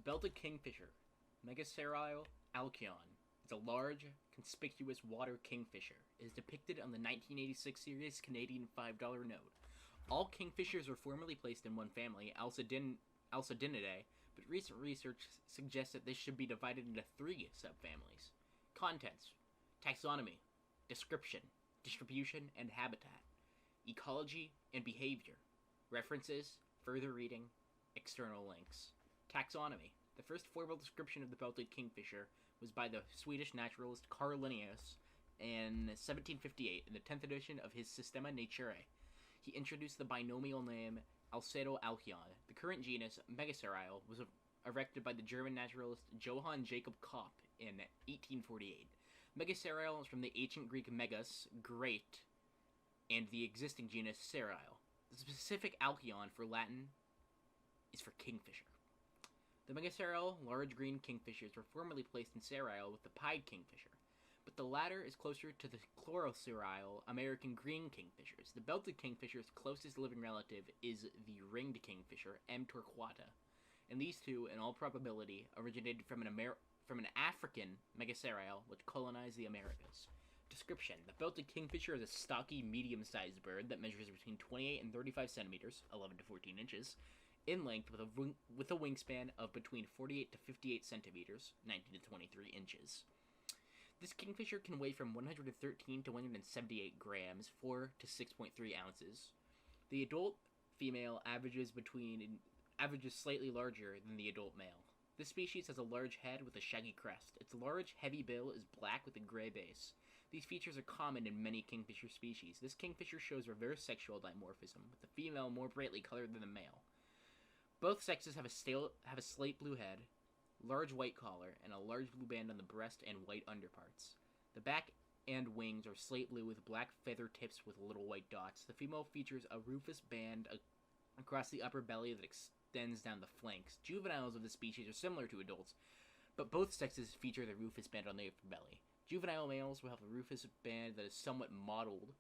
belted kingfisher, Megaceral alcyon, is a large, conspicuous water kingfisher. It is depicted on the 1986 series Canadian $5 note. All kingfishers were formerly placed in one family, Alcedinidae, but recent research suggests that this should be divided into three subfamilies. Contents: taxonomy, description, distribution, and habitat, ecology and behavior, references, further reading, external links. Taxonomy. The first formal description of the belted kingfisher was by the Swedish naturalist Carl Linnaeus in 1758 in the 10th edition of his Systema Naturae. He introduced the binomial name Alcedo alcyon. The current genus, Megaceral, was erected by the German naturalist Johann Jacob Kopp in 1848. Megaceral is from the ancient Greek megas, great, and the existing genus cerile. The specific alcyon for Latin is for kingfisher. The Megaceral large green kingfishers were formerly placed in cerile with the pied kingfisher, but the latter is closer to the chlorocerile American green kingfishers. The belted kingfisher's closest living relative is the ringed kingfisher, M. torquata, and these two, in all probability, originated from an African Megaceral which colonized the Americas. Description: the belted kingfisher is a stocky, medium-sized bird that measures between 28 and 35 centimeters, 11 to 14 inches, in length with a wingspan of between 48 to 58 centimeters, 19 to 23 inches. This kingfisher can weigh from 113 to 178 grams, 4 to 6.3 ounces. The adult female averages slightly larger than the adult male. This species has a large head with a shaggy crest. Its large, heavy bill is black with a gray base. These features are common in many kingfisher species. This kingfisher shows reverse sexual dimorphism, with the female more brightly colored than the male. Both sexes have a slate blue head, large white collar, and a large blue band on the breast and white underparts. The back and wings are slate blue with black feather tips with little white dots. The female features a rufous band across the upper belly that extends down the flanks. Juveniles of the species are similar to adults, but both sexes feature the rufous band on the upper belly. Juvenile males will have a rufous band that is somewhat mottled,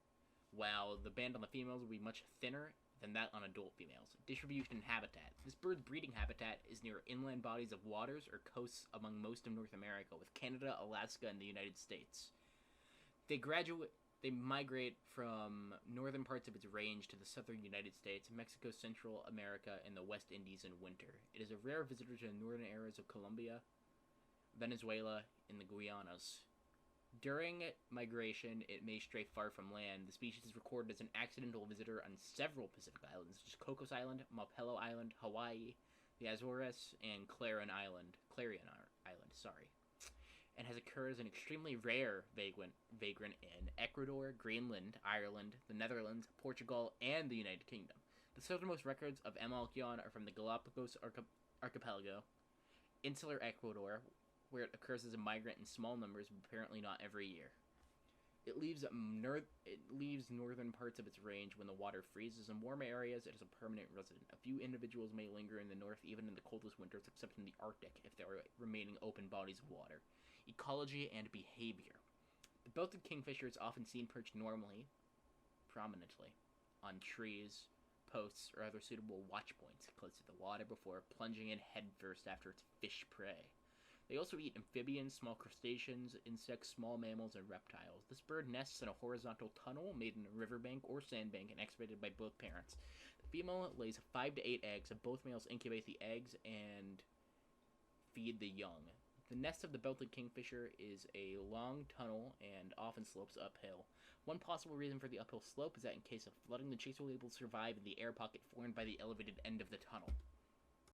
while the band on the females will be much thinner than that on adult females. Distribution and habitat. This bird's breeding habitat is near inland bodies of waters or coasts among most of North America, with Canada, Alaska, and the United States. They migrate from northern parts of its range to the southern United States, Mexico, Central America, and the West Indies in winter. It is a rare visitor to the northern areas of Colombia, Venezuela, and the Guianas. During migration, it may stray far from land. The species is recorded as an accidental visitor on several Pacific islands, such as Cocos Island, Malpelo Island, Hawaii, the Azores, and Clarion Island, and has occurred as an extremely rare vagrant in Ecuador, Greenland, Ireland, the Netherlands, Portugal, and the United Kingdom. The southernmost records of M. alcyon are from the Galapagos archipelago, insular Ecuador, where it occurs as a migrant in small numbers, but apparently not every year. It leaves northern parts of its range when the water freezes. In warmer areas, it is a permanent resident. A few individuals may linger in the north even in the coldest winters, except in the Arctic if there are remaining open bodies of water. Ecology and behavior. The belted kingfisher is often seen perched prominently, on trees, posts, or other suitable watch points close to the water before plunging in headfirst after its fish prey. They also eat amphibians, small crustaceans, insects, small mammals, and reptiles. This bird nests in a horizontal tunnel made in a riverbank or sandbank and excavated by both parents. The female lays 5 to 8 eggs, and both males incubate the eggs and feed the young. The nest of the belted kingfisher is a long tunnel and often slopes uphill. One possible reason for the uphill slope is that in case of flooding, the chicks will be able to survive in the air pocket formed by the elevated end of the tunnel.